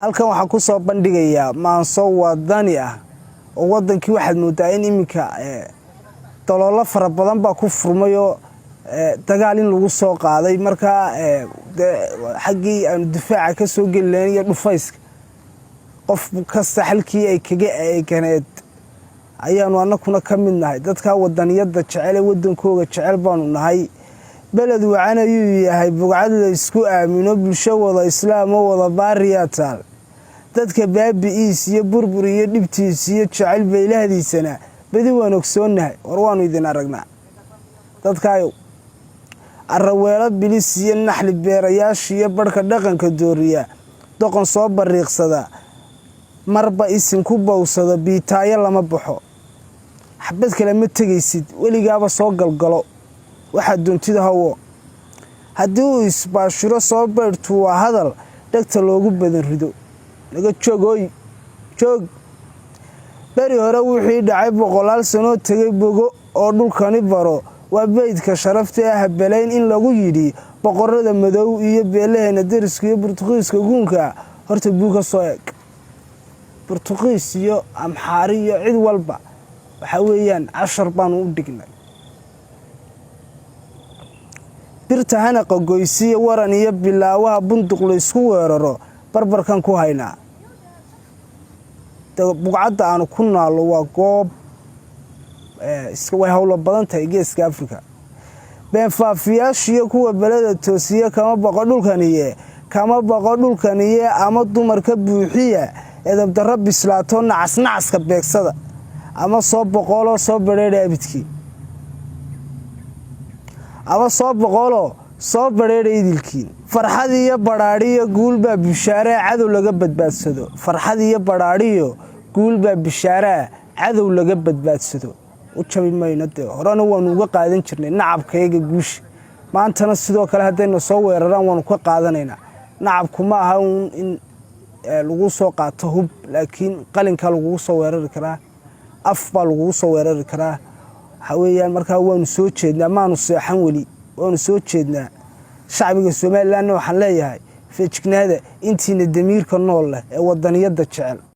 halkan waxaan ku soo bandhigayaa maanso wadani ah oo wadankii waxaad moodaa in iminka daloolo fara badan baa ku furmayo dagaal in lagu soo qaaday marka xaqii aan difaaca ka soo galnay iyo dhufayska qof kasta halkii ay kaga eeganeed ayaanu annakuna ka mid nahay dadka wadaniyada jecel ee wadankooga jecel baanu nahay بلد وعنا يهاي بقعد الاسكو آمنو بالشوضة إسلام ووضة بارياتال تدك باب إيس يبربر يدبتيس يتشعل بيله هذه السنة بدو نكسونها وروانو إذن أرقنا تدك أيو الروالات بليس ينحل بيرياش يبرك دقن كدوريا دقن صوب الريق صدا مربا إسن كوبا وصدا بيتايا لما بحو حبيت كلمة تجيسيد ولي قابا صوق القلو waxaad doontida hawo hadii uu isbaashiro soo beerto waa hadal dhagta loogu badan rido laga joog bari hore wixii dhacay boqolaal sano tagay bogo oo dhulkani baro waa beedka sharafta ah balayn in lagu yiri boqorada madow iyo beelaheena dariska iyo Portugiiska guunka horta buuga soo eeg Portugiis iyo Amxaari iyo cid walba waxa weeyaan 10 baan u dhignay birtahana qogoysiyo waran iyo bilaawaha bunduq la isku weeraro barbarkan ku hayna buqcadda aan ku naalo waa goob iska way hawlo badan tahay geeska Afrika been faafiyaashiyo kuwa balada toosiye kama baqo dhulkaniye ama dumarka buuxiya edab darro bislaato nacas ka beegsada ama soo boqolo soo bareeray abidkii ama soo boqolo soo bareeray idilkiin farxad iyo baraariyo guulba bishaare cadow laga badbaadsado farxad iyo baraariyo guulba bishaare cadow laga badbaadsado u jabin maynade horana waanu uga qaadan jirnay nacabkayga guush maantana sidoo kale hadayna soo weeraraan waanu ka qaadanaynaa nacabku ma aha in lagu soo qaato hub laakiin qalinka lagu soo weerari karaa af baa lagu soo weerari karaa haweenayaan markaa waanu soo jeednaa maanu seexan wali waanu soo jeednaa shacbiga Soomaaliland waxaan leeyahay feejignaada intiina damiirka nool leh ee wadaniyada jecel